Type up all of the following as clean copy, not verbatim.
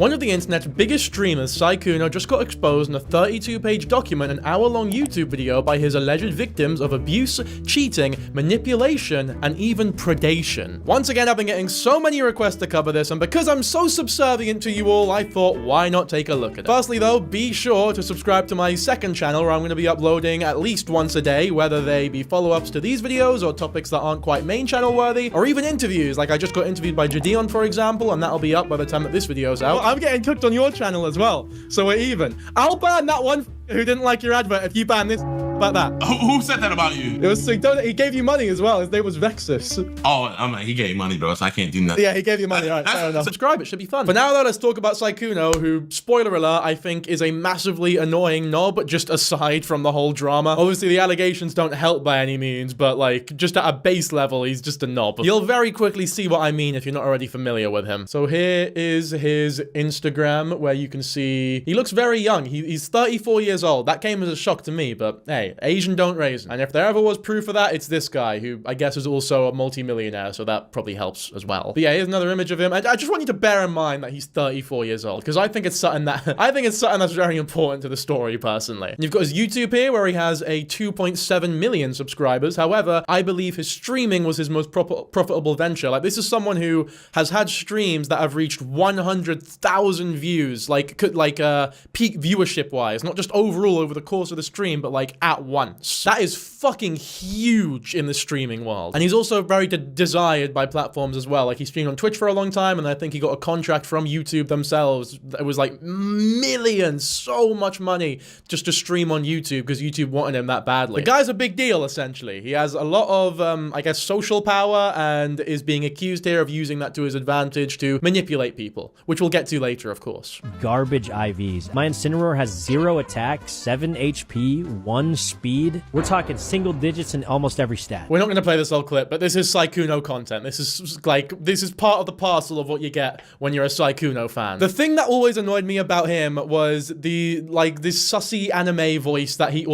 One of the internet's biggest streamers, Sykkuno, just got exposed in a 32-page document, an hour-long YouTube video by his alleged victims of abuse, cheating, manipulation, and even predation. Once again, I've been getting so many requests to cover this, and because I'm so subservient to you all, I thought, why not take a look at it? Firstly, though, be sure to subscribe to my second channel, where I'm going to be uploading at least once a day, whether they be follow-ups to these videos, or topics that aren't quite main channel worthy, or even interviews, like I just got interviewed by Jadeon, for example, and that'll be up by the time that this video's out. Well, I'm getting cooked on your channel as well, so we're even. I'll ban that one who didn't like your advert if you ban this about that. Who said that about you? It was he gave you money as well. His name was Vexus. Oh, he gave money, bro, so I can't do nothing. Yeah, he gave you money. All right, fair enough. Subscribe, it should be fun. For now, though, let's talk about Sykkuno, who, spoiler alert, I think is a massively annoying knob, just aside from the whole drama. Obviously, the allegations don't help by any means, but, like, just at a base level, he's just a knob. You'll very quickly see what I mean if you're not already familiar with him. So here is his Instagram, where you can see he looks very young. He's 34 years old. That came as a shock to me, but hey, Asian don't raise. And if there ever was proof of that, it's this guy, who I guess is also a multi-millionaire, so that probably helps as well. But yeah, here's another image of him. I just want you to bear in mind that he's 34 years old, because I think it's something that's very important to the story, personally. And you've got his YouTube here, where he has a 2.7 million subscribers. However, I believe his streaming was his most profitable venture. Like, this is someone who has had streams that have reached 100,000 views, like peak viewership-wise, not just overall over the course of the stream, but like at once. That is fucking huge in the streaming world. And he's also very desired by platforms as well. Like, he streamed on Twitch for a long time, and I think he got a contract from YouTube themselves. It was like millions, so much money just to stream on YouTube, because YouTube wanted him that badly. The guy's a big deal, essentially. He has a lot of, I guess, social power, and is being accused here of using that to his advantage to manipulate people, which we'll get to later, of course. Garbage IVs. My Incineroar has 0 attack, 7 HP, 1 speed. We're talking single digits in almost every stat. We're not going to play this whole clip, but this is Sykkuno content. This is part of the parcel of what you get when you're a Sykkuno fan. The thing that always annoyed me about him was this sussy anime voice that he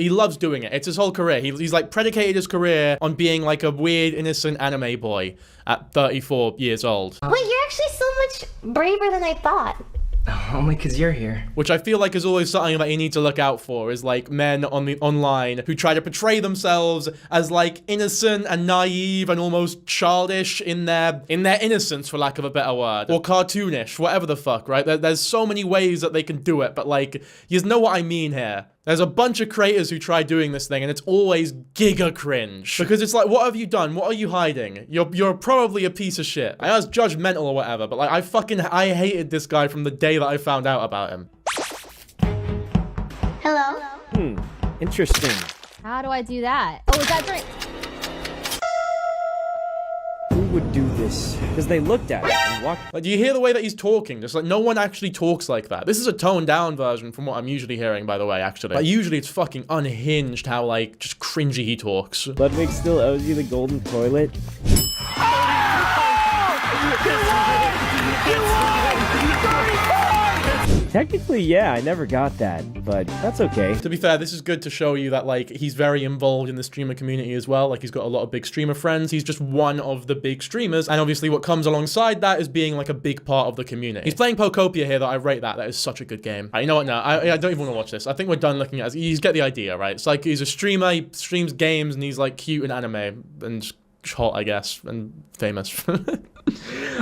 loves doing it. It's his whole career. He's like predicated his career on being like a weird, innocent anime boy at 34 years old. Wait, you're actually so much braver than I thought. Only because you're here. Which I feel like is always something that you need to look out for, is like men on the online who try to portray themselves as like innocent and naive and almost childish in their innocence, for lack of a better word, or cartoonish, whatever the fuck, right? There's so many ways that they can do it, but like, you know what I mean here. There's a bunch of creators who try doing this thing, and it's always giga cringe. Because it's like, what have you done? What are you hiding? You're probably a piece of shit. I was judgmental or whatever, but like, I hated this guy from the day that I found out about him. Hello? Interesting. How do I do that? Oh, is that drink? Who would do this? Because they looked at it and walked. Like, do you hear the way that he's talking? Just like, no one actually talks like that. This is a toned down version from what I'm usually hearing, by the way, actually. Like, usually it's fucking unhinged how, like, just cringy he talks. Ludwig still owes you the golden toilet. Technically, yeah, I never got that, but that's okay. To be fair, this is good to show you that, like, he's very involved in the streamer community as well. Like, he's got a lot of big streamer friends. He's just one of the big streamers. And obviously what comes alongside that is being, like, a big part of the community. He's playing Pokopia here, that I rate that. That is such a good game. You know what? No, I don't even want to watch this. I think we're done looking at it. You get the idea, right? It's like, he's a streamer, he streams games, and he's, like, cute in anime. And hot, I guess, and famous.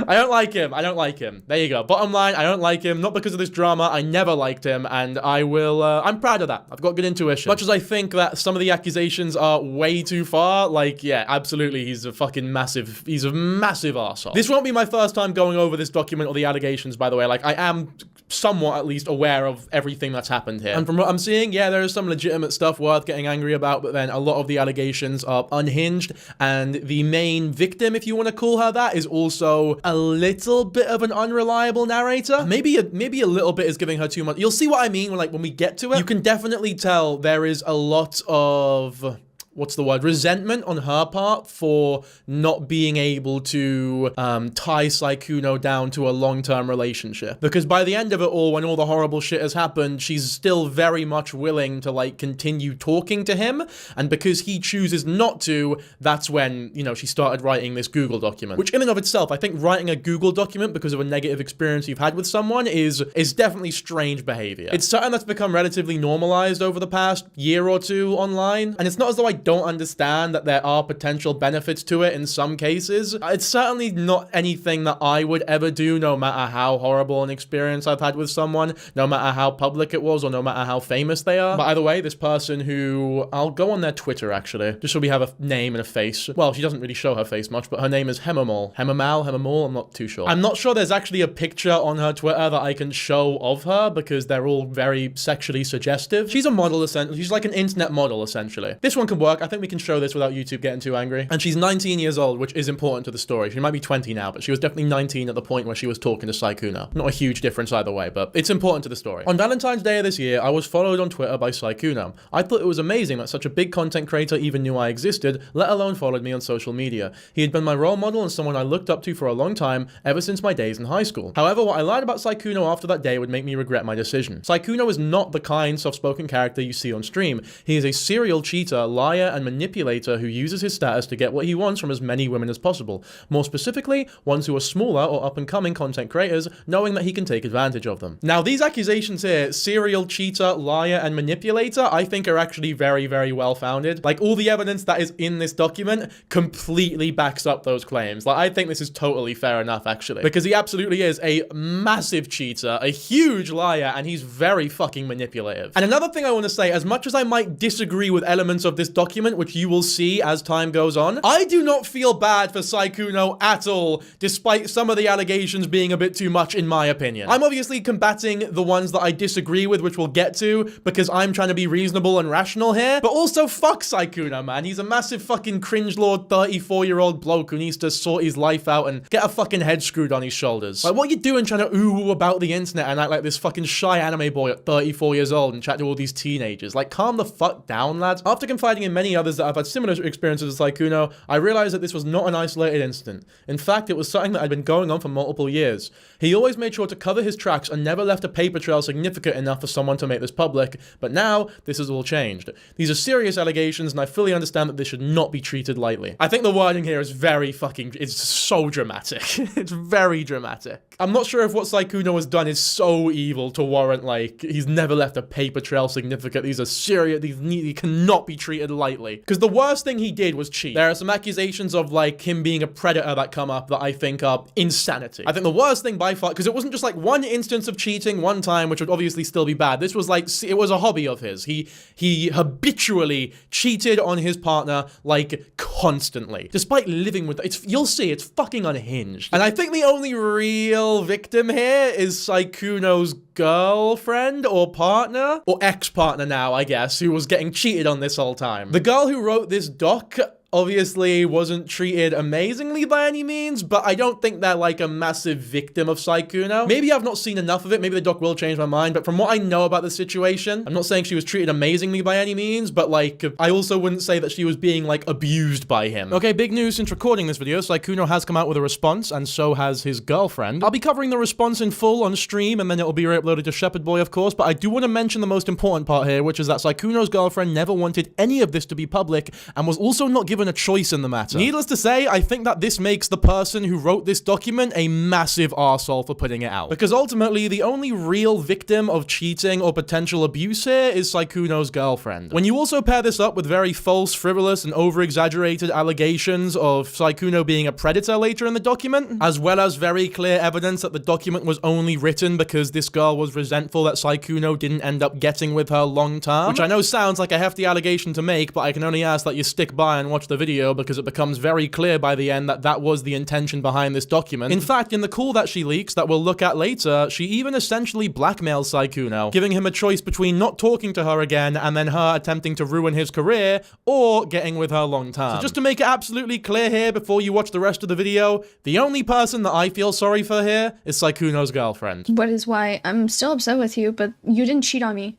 I don't like him. I don't like him. There you go. Bottom line, I don't like him. Not because of this drama. I never liked him, and I'm proud of that. I've got good intuition. Much as I think that some of the accusations are way too far, like, yeah, absolutely, he's a massive arsehole. This won't be my first time going over this document or the allegations, by the way. Like, I am somewhat at least aware of everything that's happened here. And from what I'm seeing, yeah, there is some legitimate stuff worth getting angry about, but then a lot of the allegations are unhinged, and the main victim, if you want to call her that, is also a little bit of an unreliable narrator. Maybe a little bit is giving her too much. You'll see what I mean when we get to it. You can definitely tell there is a lot of what's the word, resentment on her part for not being able to tie Sykkuno down to a long-term relationship. Because by the end of it all, when all the horrible shit has happened, she's still very much willing to like continue talking to him, and because he chooses not to, that's when, you know, she started writing this Google document. Which in and of itself, I think writing a Google document because of a negative experience you've had with someone is definitely strange behavior. It's something that's become relatively normalized over the past year or two online, and it's not as though I don't understand that there are potential benefits to it in some cases. It's certainly not anything that I would ever do, no matter how horrible an experience I've had with someone, no matter how public it was, or no matter how famous they are. But either way, this person who, I'll go on their Twitter actually, just so we have a name and a face. Well, she doesn't really show her face much, but her name is Hemamol. Hemamol, I'm not too sure. I'm not sure there's actually a picture on her Twitter that I can show of her because they're all very sexually suggestive. She's a model essentially. She's like an internet model essentially. This one can work. I think we can show this without YouTube getting too angry. And she's 19 years old, which is important to the story. She might be 20 now, but she was definitely 19 at the point where she was talking to Sykkuno. Not a huge difference either way, but it's important to the story. On Valentine's Day of this year, I was followed on Twitter by Sykkuno. I thought it was amazing that such a big content creator even knew I existed, let alone followed me on social media. He had been my role model and someone I looked up to for a long time, ever since my days in high school. However, what I learned about Sykkuno after that day would make me regret my decision. Sykkuno is not the kind, soft-spoken character you see on stream. He is a serial cheater, liar, and manipulator who uses his status to get what he wants from as many women as possible. More specifically, ones who are smaller or up-and-coming content creators, knowing that he can take advantage of them. Now, these accusations here, serial cheater, liar, and manipulator, I think are actually very, very well-founded. Like, all the evidence that is in this document completely backs up those claims. Like, I think this is totally fair enough, actually. Because he absolutely is a massive cheater, a huge liar, and he's very fucking manipulative. And another thing I want to say, as much as I might disagree with elements of this document, which you will see as time goes on, I do not feel bad for Sykkuno at all, despite some of the allegations being a bit too much in my opinion. I'm obviously combating the ones that I disagree with, which we'll get to, because I'm trying to be reasonable and rational here, but also fuck Sykkuno, man. He's a massive fucking cringelord 34-year-old bloke who needs to sort his life out and get a fucking head screwed on his shoulders. Like, what are you doing trying to ooh about the internet and act like this fucking shy anime boy at 34 years old and chat to all these teenagers? Like, calm the fuck down, lads. After confiding in many others that have had similar experiences with Sykkuno, I realized that this was not an isolated incident. In fact, it was something that had been going on for multiple years. He always made sure to cover his tracks and never left a paper trail significant enough for someone to make this public, but now this has all changed. These are serious allegations, and I fully understand that this should not be treated lightly. I think the wording here is very fucking, it's so dramatic. It's very dramatic. I'm not sure if what Sykkuno has done is so evil to warrant, like, he's never left a paper trail significant. These are serious, he cannot be treated lightly. Because the worst thing he did was cheat. There are some accusations of, like, him being a predator that come up that I think are insanity. I think the worst thing by far, because it wasn't just like one instance of cheating one time, which would obviously still be bad. This was like, it was a hobby of his. He habitually cheated on his partner, like, constantly. Despite living with, you'll see, it's fucking unhinged. And I think the only real victim here is Sykkuno's girlfriend or partner, or ex-partner now, I guess, who was getting cheated on this whole time. The girl who wrote this doc obviously wasn't treated amazingly by any means, but I don't think they're like a massive victim of Sykkuno. Maybe I've not seen enough of it, maybe the doc will change my mind, but from what I know about the situation, I'm not saying she was treated amazingly by any means, but like, I also wouldn't say that she was being like abused by him. Okay, big news since recording this video, Sykkuno has come out with a response, and so has his girlfriend. I'll be covering the response in full on stream, and then it will be re-uploaded to Shepherd Boy, of course, but I do want to mention the most important part here, which is that Sykkuno's girlfriend never wanted any of this to be public, and was also not given a choice in the matter. Needless to say, I think that this makes the person who wrote this document a massive arsehole for putting it out. Because ultimately, the only real victim of cheating or potential abuse here is Sykkuno's girlfriend. When you also pair this up with very false, frivolous, and over-exaggerated allegations of Sykkuno being a predator later in the document, as well as very clear evidence that the document was only written because this girl was resentful that Sykkuno didn't end up getting with her long term, which I know sounds like a hefty allegation to make, but I can only ask that you stick by and watch the video because it becomes very clear by the end that that was the intention behind this document. In fact, in the call that she leaks that we'll look at later, she even essentially blackmails Sykkuno, giving him a choice between not talking to her again and then her attempting to ruin his career or getting with her long term. So just to make it absolutely clear here before you watch the rest of the video, the only person that I feel sorry for here is Sykkuno's girlfriend. What is why I'm still upset with you, but you didn't cheat on me.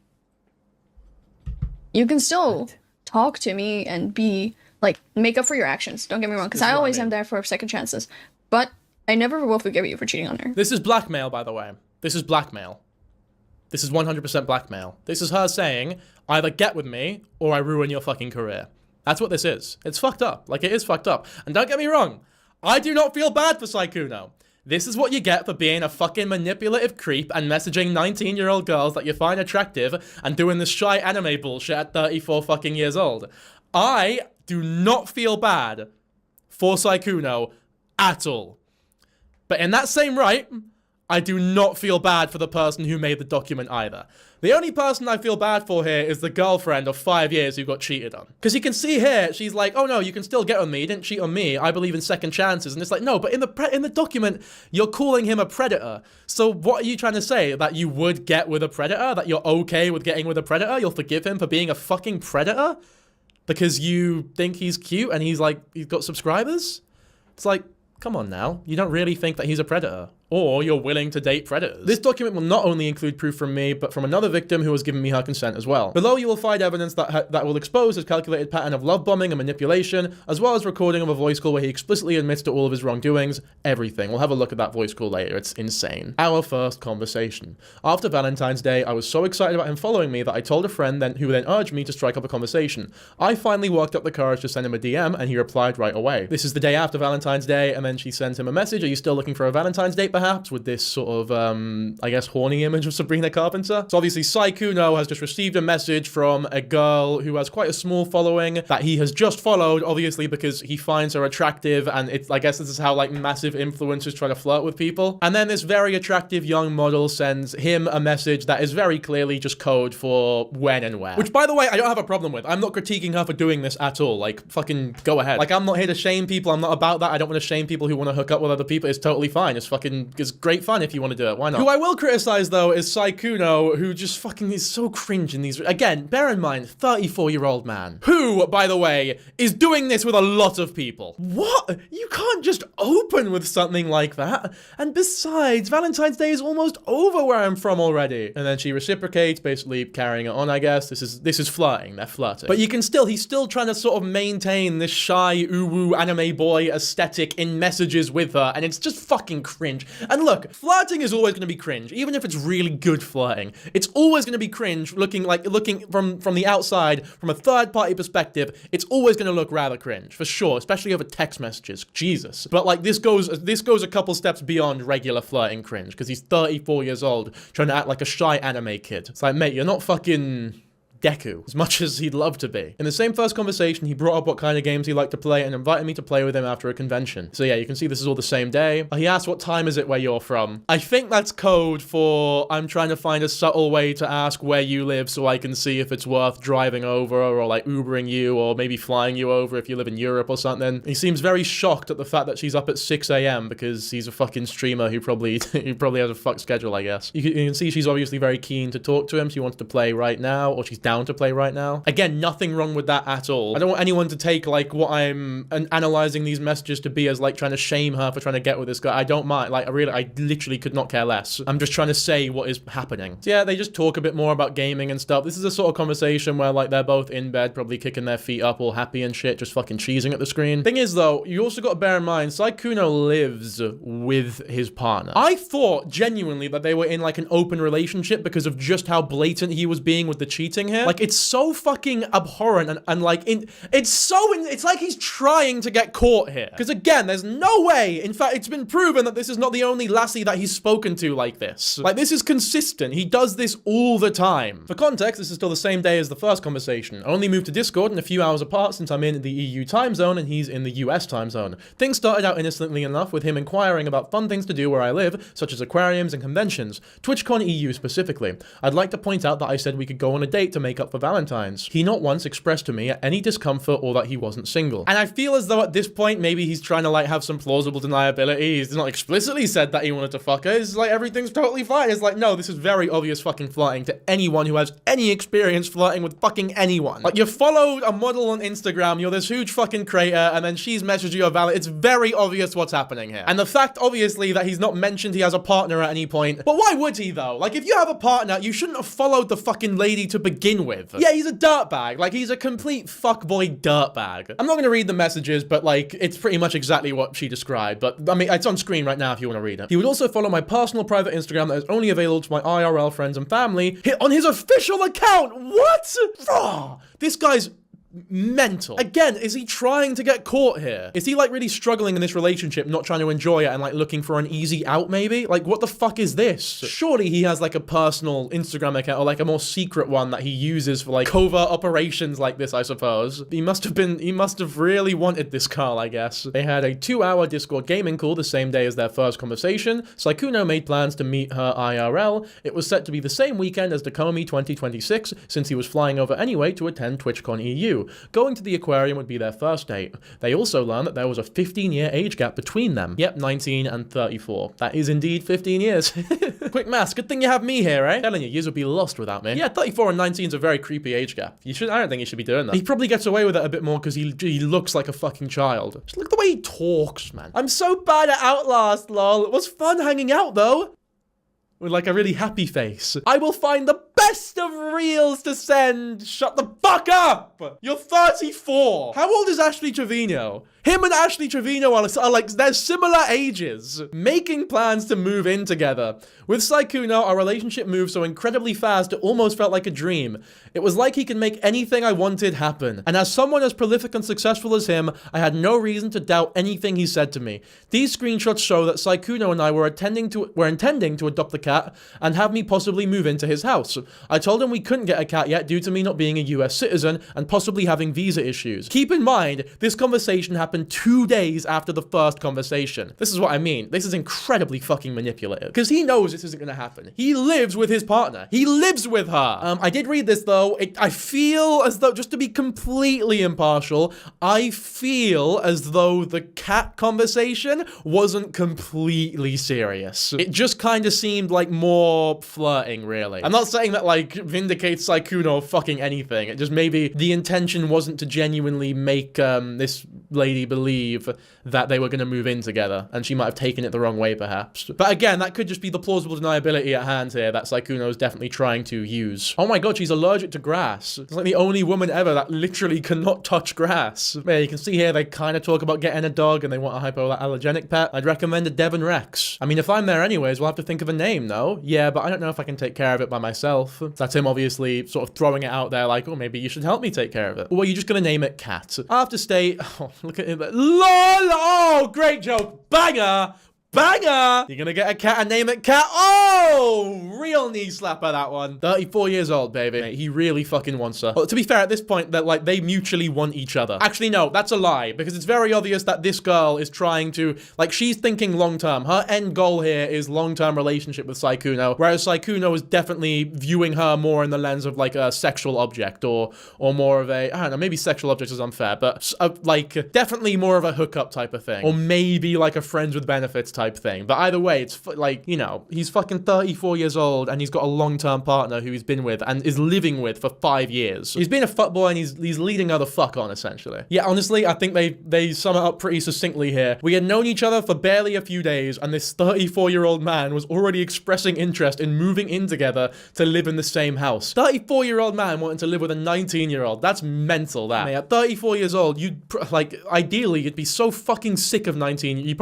You can still talk to me and be like make up for your actions. Don't get me wrong, because I always am there for second chances. But I never will forgive you for cheating on her. This is blackmail, by the way. This is blackmail. This is 100% blackmail. This is her saying, either get with me or I ruin your fucking career. That's what this is. It's fucked up. Like, it is fucked up. And don't get me wrong, I do not feel bad for Sykkuno. This is what you get for being a fucking manipulative creep and messaging 19-year-old girls that you find attractive and doing this shy anime bullshit at 34 fucking years old. I do not feel bad for Sykkuno at all. But in that same right, I do not feel bad for the person who made the document either. The only person I feel bad for here is the girlfriend of 5 years who got cheated on. Because you can see here, she's like, oh no, you can still get with me. You didn't cheat on me. I believe in second chances. And it's like, no, but in the document, you're calling him a predator. So what are you trying to say? That you would get with a predator? That you're okay with getting with a predator? You'll forgive him for being a fucking predator? Because you think he's cute and he's got subscribers? It's like, come on now. You don't really think that he's a predator. Or you're willing to date predators. This document will not only include proof from me, but from another victim who has given me her consent as well. Below you will find evidence that will expose his calculated pattern of love bombing and manipulation, as well as recording of a voice call where he explicitly admits to all of his wrongdoings. Everything. We'll have a look at that voice call later. It's insane. Our first conversation. After Valentine's Day, I was so excited about him following me that I told a friend who then urged me to strike up a conversation. I finally worked up the courage to send him a DM, and he replied right away. This is the day after Valentine's Day, and then she sent him a message. Are you still looking for a Valentine's date, perhaps? With this sort of, I guess, horny image of Sabrina Carpenter. So obviously, Sykkuno has just received a message from a girl who has quite a small following that he has just followed, obviously, because he finds her attractive, and I guess this is how, like, massive influencers try to flirt with people. And then this very attractive young model sends him a message that is very clearly just code for when and where. Which, by the way, I don't have a problem with. I'm not critiquing her for doing this at all. Like, fucking go ahead. Like, I'm not here to shame people. I'm not about that. I don't want to shame people who want to hook up with other people. It's totally fine. It's great fun if you want to do it. Why not? Who I will criticize, though, is Sykkuno, who just fucking is so cringe in these. Again, bear in mind, 34-year-old man. Who, by the way, is doing this with a lot of people. What? You can't just open with something like that. And besides, Valentine's Day is almost over where I'm from already. And then she reciprocates, basically carrying it on, I guess. This is flirting. They're flirting. But he's still trying to sort of maintain this shy, uwu anime boy aesthetic in messages with her. And it's just fucking cringe. And look, flirting is always going to be cringe, even if it's really good flirting. It's always going to be cringe looking from the outside, from a third-party perspective. It's always going to look rather cringe, for sure, especially over text messages. Jesus. But like this goes a couple steps beyond regular flirting cringe, because he's 34 years old, trying to act like a shy anime kid. It's like, mate, you're not fucking Deku, as much as he'd love to be. In the same first conversation, he brought up what kind of games he liked to play and invited me to play with him after a convention. So yeah, you can see this is all the same day. He asked, what time is it where you're from? I think that's code for, I'm trying to find a subtle way to ask where you live so I can see if it's worth driving over or like Ubering you or maybe flying you over if you live in Europe or something. He seems very shocked at the fact that she's up at 6 a.m. because he's a fucking streamer who probably has a fucked schedule, I guess. You can see she's obviously very keen to talk to him. She wants to play right now, or she's down to play right now. Again, nothing wrong with that at all. I don't want anyone to take like what I'm analyzing these messages to be as like trying to shame her for trying to get with this guy. I don't mind. Like, I literally could not care less. I'm just trying to say what is happening. So yeah, they just talk a bit more about gaming and stuff. This is a sort of conversation where like they're both in bed, probably kicking their feet up, all happy and shit, just fucking cheesing at the screen. Thing is though, you also got to bear in mind, Sykkuno lives with his partner. I thought genuinely that they were in like an open relationship because of just how blatant he was being with the cheating here. Like, it's so fucking abhorrent and like it's like he's trying to get caught here. Because again, there's no way. In fact, it's been proven that this is not the only lassie that he's spoken to like this. Like, this is consistent. He does this all the time. For context, this is still the same day as the first conversation. I only moved to Discord and a few hours apart since I'm in the EU time zone and he's in the US time zone. Things started out innocently enough with him inquiring about fun things to do where I live, such as aquariums and conventions, TwitchCon EU specifically. I'd like to point out that I said we could go on a date to make up for Valentine's. He not once expressed to me any discomfort or that he wasn't single. And I feel as though at this point, maybe he's trying to like have some plausible deniability. He's not explicitly said that he wanted to fuck her. It's like everything's totally fine. It's like, no, this is very obvious fucking flirting to anyone who has any experience flirting with fucking anyone. Like, you followed a model on Instagram, you're this huge fucking creator, and then she's messaged you a valid. It's very obvious what's happening here. And the fact, obviously, that he's not mentioned he has a partner at any point. But why would he, though? Like, if you have a partner, you shouldn't have followed the fucking lady to begin been with. Yeah, he's a dirtbag. Like, he's a complete fuckboy dirtbag. I'm not gonna read the messages, but like, it's pretty much exactly what she described. But I mean, it's on screen right now if you want to read it. He would also follow my personal private Instagram that is only available to my IRL friends and family on his official account. What? This guy's mental. Again, is he trying to get caught here? Is he like really struggling in this relationship, not trying to enjoy it and like looking for an easy out maybe? Like, what the fuck is this? Surely he has like a personal Instagram account or like a more secret one that he uses for like covert operations like this, I suppose. He must have really wanted this girl, I guess. They had a 2-hour Discord gaming call the same day as their first conversation. Sykkuno made plans to meet her IRL. It was set to be the same weekend as the Komi 2026 since he was flying over anyway to attend TwitchCon EU. Going to the aquarium would be their first date. They also learned that there was a 15-year age gap between them. Yep, 19 and 34. That is indeed 15 years. Quick maths, good thing you have me here, eh? Telling you, years would be lost without me. Yeah, 34 and 19 is a very creepy age gap. I don't think you should be doing that. He probably gets away with it a bit more because he looks like a fucking child. Just look at the way he talks, man. I'm so bad at Outlast, lol. It was fun hanging out, though. With like a really happy face. I will find the best of reels to send. Shut the fuck up! You're 34. How old is Ashley Trevino? Him and Ashley Trevino are like, they're similar ages. Making plans to move in together. With Sykkuno, our relationship moved so incredibly fast it almost felt like a dream. It was like he could make anything I wanted happen. And as someone as prolific and successful as him, I had no reason to doubt anything he said to me. These screenshots show that Sykkuno and I were intending to adopt the cat and have me possibly move into his house. I told him we couldn't get a cat yet due to me not being a US citizen and possibly having visa issues. Keep in mind, this conversation happened 2 days after the first conversation. This is what I mean. This is incredibly fucking manipulative. Because he knows this isn't going to happen. He lives with his partner. He lives with her. I did read this though. I feel as though, just to be completely impartial, I feel as though the cat conversation wasn't completely serious. It just kind of seemed like more flirting, really. I'm not saying that like vindicates Sykkuno fucking anything. It just maybe the intention wasn't to genuinely make this lady believe that they were going to move in together, and she might have taken it the wrong way perhaps. But again, that could just be the plausible deniability at hand here that Sykkuno is definitely trying to use. Oh my god, she's allergic to grass. It's like the only woman ever that literally cannot touch grass. Yeah, you can see here they kind of talk about getting a dog and they want a hypoallergenic pet. I'd recommend a Devon Rex. I mean, if I'm there anyways, we'll have to think of a name though. Yeah, but I don't know if I can take care of it by myself. That's him obviously sort of throwing it out there like, oh, maybe you should help me take care of it. Or are you just gonna name it Cat? I have to state, oh, look at him. LOL! Oh, great joke. Banger! Banger! You're gonna get a cat and name it Cat. Oh! Real knee slapper, that one. 34 years old, baby. Mate, he really fucking wants her. Well, to be fair, at this point, that like they mutually want each other. Actually, no, that's a lie, because it's very obvious that this girl is trying to, like, she's thinking long-term. Her end goal here is long-term relationship with Sykkuno, whereas Sykkuno is definitely viewing her more in the lens of like a sexual object or more of a, I don't know, maybe sexual object is unfair, but like definitely more of a hookup type of thing. Or maybe like a friends with benefits type thing. But either way, it's like, you know, he's fucking 34 years old and he's got a long-term partner who he's been with and is living with for 5 years. He's been a fuckboy and he's leading her the fuck on, essentially. Yeah, honestly, I think they sum it up pretty succinctly here. We had known each other for barely a few days and this 34-year-old man was already expressing interest in moving in together to live in the same house. 34-year-old man wanting to live with a 19-year-old. That's mental, that. Mate, at 34 years old, you'd, like, ideally, you'd be so fucking sick of 19, you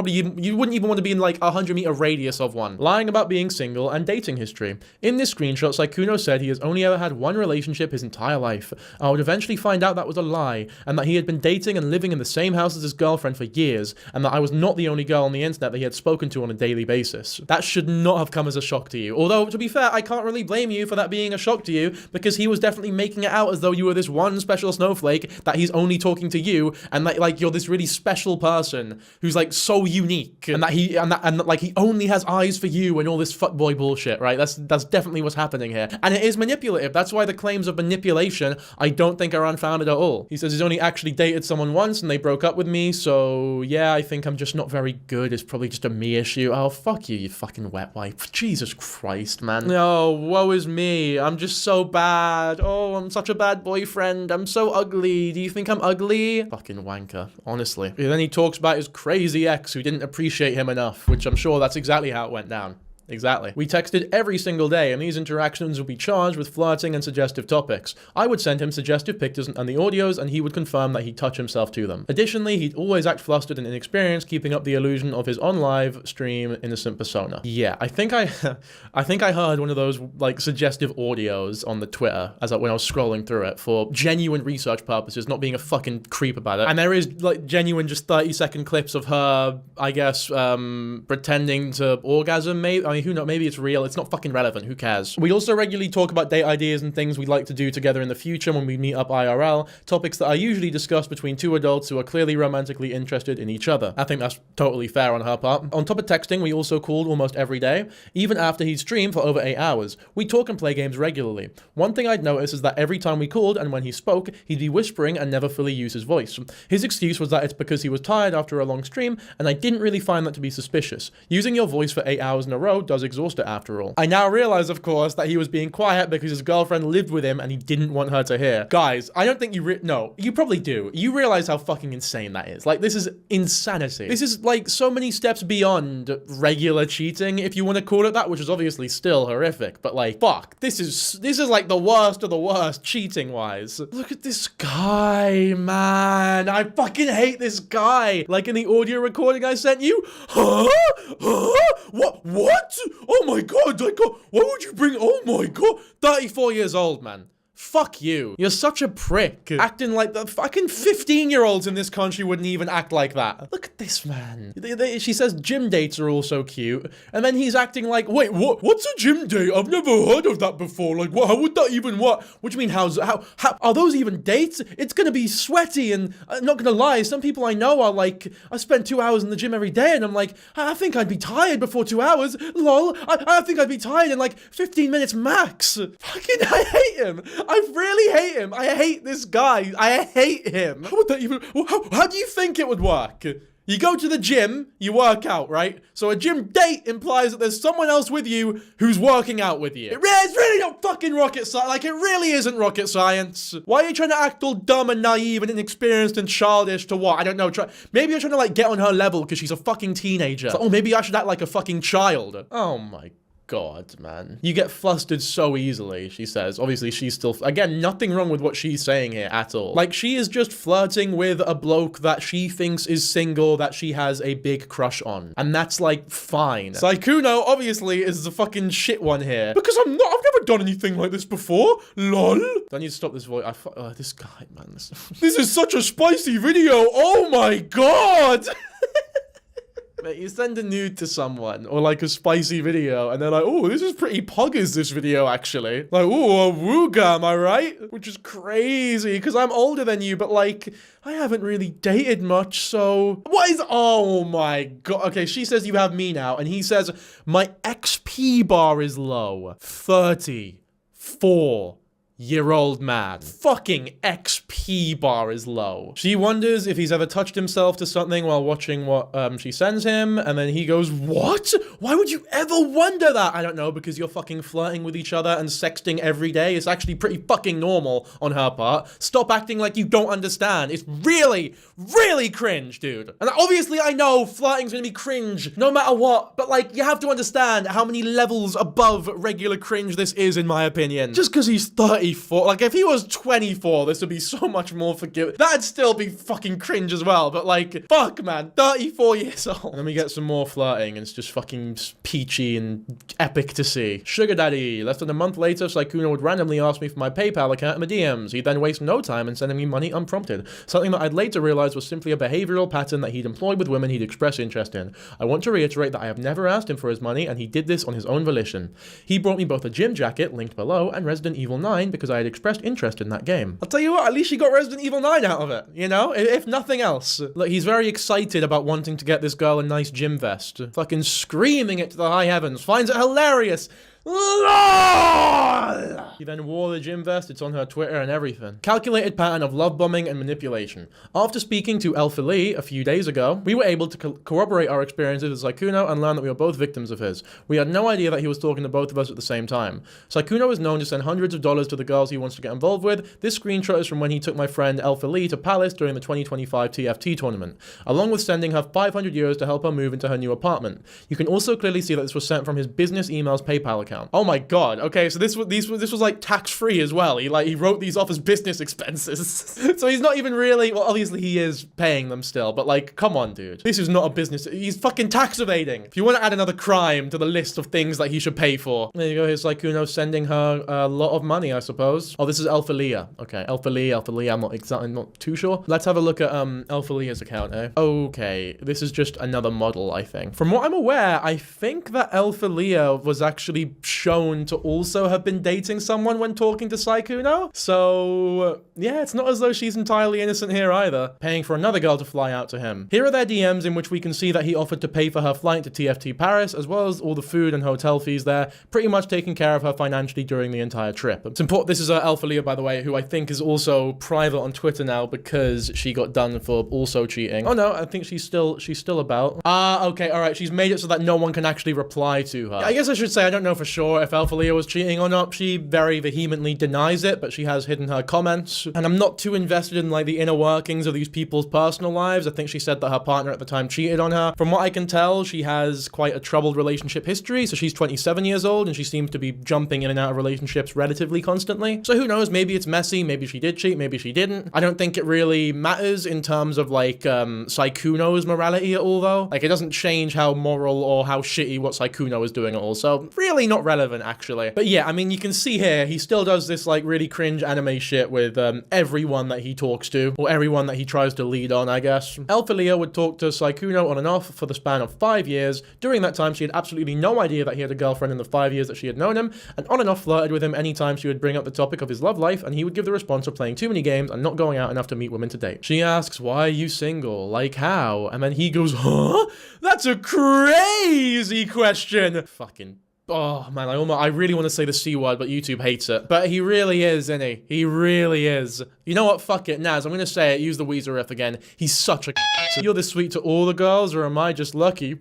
wouldn't even want to be in like a 100-meter radius of one. Lying about being single and dating history. In this screenshot, Sykkuno said he has only ever had one relationship his entire life. I would eventually find out that was a lie, and that he had been dating and living in the same house as his girlfriend for years, and that I was not the only girl on the internet that he had spoken to on a daily basis. That should not have come as a shock to you. Although, to be fair, I can't really blame you for that being a shock to you, because he was definitely making it out as though you were this one special snowflake, that he's only talking to you, and that, like, you're this really special person who's, like, so unique, and that like he only has eyes for you and all this fuckboy bullshit, right? That's definitely what's happening here. And it is manipulative. That's why the claims of manipulation I don't think are unfounded at all. He says he's only actually dated someone once and they broke up with me, so yeah, I think I'm just not very good. It's probably just a me issue. Oh, fuck you, you fucking wet wipe. Jesus Christ, man. No, woe is me. I'm just so bad. Oh, I'm such a bad boyfriend. I'm so ugly. Do you think I'm ugly? Fucking wanker, honestly. And then he talks about his crazy ex who didn't appreciate him enough, which I'm sure that's exactly how it went down. exactly. We texted every single day, and these interactions would be charged with flirting and suggestive topics. I would send him suggestive pictures and the audios, and he would confirm that he'd touch himself to them. Additionally, he'd always act flustered and inexperienced, keeping up the illusion of his on-live stream innocent persona. Yeah, I think I heard one of those, like, suggestive audios on the Twitter when I was scrolling through it for genuine research purposes, not being a fucking creep about it. And there is, like, genuine just 30-second clips of her, I guess, pretending to orgasm, maybe. I mean, who knows? Maybe it's real. It's not fucking relevant. Who cares? We also regularly talk about date ideas and things we'd like to do together in the future when we meet up IRL, topics that are usually discussed between two adults who are clearly romantically interested in each other. I think that's totally fair on her part. On top of texting, we also called almost every day, even after he'd streamed for over 8 hours. We talk and play games regularly. One thing I'd notice is that every time we called and when he spoke, he'd be whispering and never fully use his voice. His excuse was that it's because he was tired after a long stream, and I didn't really find that to be suspicious. Using your voice for 8 hours in a row does exhaust it after all. I now realize, of course, that he was being quiet because his girlfriend lived with him and he didn't want her to hear. Guys, I don't think no, you probably do. You realize how fucking insane that is. Like, this is insanity. This is, like, so many steps beyond regular cheating, if you want to call it that, which is obviously still horrific, but, like, fuck. This is like the worst of the worst, cheating-wise. Look at this guy, man. I fucking hate this guy. Like, in the audio recording I sent you? Huh? What? Oh my god, why would you bring, oh my god. 34 years old, man. Fuck you. You're such a prick. Acting like the fucking 15-year-olds in this country wouldn't even act like that. Look at this man. She says gym dates are also cute. And then he's acting like, wait, what's a gym date? I've never heard of that before. Like, how would that even work? What do you mean, how are those even dates? It's gonna be sweaty, and I'm not gonna lie, some people I know are like, I spend 2 hours in the gym every day, and I'm like, I think I'd be tired before 2 hours. Lol. I think I'd be tired in like 15 minutes max. Fucking, I hate him. I really hate him. I hate this guy. I hate him. How would that even... How do you think it would work? You go to the gym, you work out, right? So a gym date implies that there's someone else with you who's working out with you. It's really not fucking rocket science. Like, it really isn't rocket science. Why are you trying to act all dumb and naive and inexperienced and childish to what? I don't know. Maybe you're trying to, like, get on her level because she's a fucking teenager. It's like, oh, maybe I should act like a fucking child. Oh my God, man. You get flustered so easily, she says. Obviously, she's still... Again, nothing wrong with what she's saying here at all. Like, she is just flirting with a bloke that she thinks is single, that she has a big crush on. And that's, like, fine. Sykkuno, obviously, is the fucking shit one here. Because I've never done anything like this before. Lol. I need to stop this voice. This guy, man. This is such a spicy video. Oh my God. You send a nude to someone, or like a spicy video, and they're like, oh, this is pretty poggers, this video, actually. Like, oh, a wooga, am I right? Which is crazy, because I'm older than you, but like, I haven't really dated much, so... What is... Oh my God. Okay, she says you have me now, and he says, my XP bar is low. 34-year-old man. Fucking XP bar is low. She wonders if he's ever touched himself to something while watching what she sends him, and then he goes, what? Why would you ever wonder that? I don't know, because you're fucking flirting with each other and sexting every day. It's actually pretty fucking normal on her part. Stop acting like you don't understand. It's really, really cringe, dude. And obviously I know flirting's gonna be cringe no matter what, but like, you have to understand how many levels above regular cringe this is, in my opinion. Just because he's 34, like if he was 24, this would be so much more forgiving. That'd still be fucking cringe as well, but like, fuck, man, 34 years old. And then we get some more flirting, and it's just fucking peachy and epic to see. Sugar daddy. Less than a month later, Sykkuno would randomly ask me for my PayPal account in my DMs. He'd then waste no time in sending me money unprompted. Something that I'd later realize was simply a behavioral pattern that he'd employed with women he'd expressed interest in. I want to reiterate that I have never asked him for his money, and he did this on his own volition. He brought me both a gym jacket, linked below, and Resident Evil 9 because I had expressed interest in that game. I'll tell you what, at least she got Resident Evil 9 out of it, you know? If nothing else. Look, he's very excited about wanting to get this girl a nice gym vest. Fucking screaming it to the high heavens. Finds it hilarious. LOL! He then wore the gym vest. It's on her Twitter and everything. Calculated pattern of love bombing and manipulation. After speaking to Alpha Lee a few days ago, we were able to corroborate our experiences with Sykkuno and learn that we were both victims of his. We had no idea that he was talking to both of us at the same time. Sykkuno is known to send hundreds of dollars to the girls he wants to get involved with. This screenshot is from when he took my friend Alpha Lee to Palace during the 2025 TFT tournament, along with sending her 500 euros to help her move into her new apartment. You can also clearly see that this was sent from his business email's PayPal account. Oh my god. Okay, so this was like tax-free as well. He wrote these off as business expenses. So he's not even really, well, obviously he is paying them still, but like, come on, dude. This is not a business. He's fucking tax evading. If you want to add another crime to the list of things that he should pay for. There you go. Here's Sykkuno sending her a lot of money, I suppose. Oh, this is Alpha Leah. Okay, Alpha Lee. I'm not too sure. Let's have a look at Alpha Leah's account, eh? Okay, this is just another model, I think. From what I'm aware, I think that Alpha Leah was actually shown to also have been dating someone when talking to Sykkuno. So, yeah, it's not as though she's entirely innocent here either. Paying for another girl to fly out to him. Here are their DMs in which we can see that he offered to pay for her flight to TFT Paris, as well as all the food and hotel fees there, pretty much taking care of her financially during the entire trip. It's important. This is Alpha Leah, by the way, who I think is also private on Twitter now because she got done for also cheating. Oh no, I think she's still about. Okay, all right. She's made it so that no one can actually reply to her. I guess I should say I don't know for sure if Alpha Leah was cheating or not. She very vehemently denies it, but she has hidden her comments. And I'm not too invested in like the inner workings of these people's personal lives. I think she said that her partner at the time cheated on her. From what I can tell, she has quite a troubled relationship history. So she's 27 years old and she seems to be jumping in and out of relationships relatively constantly. So who knows? Maybe it's messy. Maybe she did cheat. Maybe she didn't. I don't think it really matters in terms of like Sykkuno's morality at all though. Like it doesn't change how moral or how shitty what Sykkuno is doing at all. So really not relevant actually. But yeah, I mean, you can see here, he still does this like really cringe anime shit with everyone that he talks to or everyone that he tries to lead on, I guess. Alpha Leah would talk to Sykkuno on and off for the span of 5 years. During that time, she had absolutely no idea that he had a girlfriend in the 5 years that she had known him, and on and off flirted with him anytime she would bring up the topic of his love life, and he would give the response of playing too many games and not going out enough to meet women to date. She asks, why are you single? Like how? And then he goes, huh? That's a crazy question. Fucking oh man, I really want to say the C word, but YouTube hates it. But he really is, isn't he? He really is. You know what? Fuck it, Naz. I'm gonna say it. Use the Weezer riff again. He's such a You're this sweet to all the girls, or am I just lucky?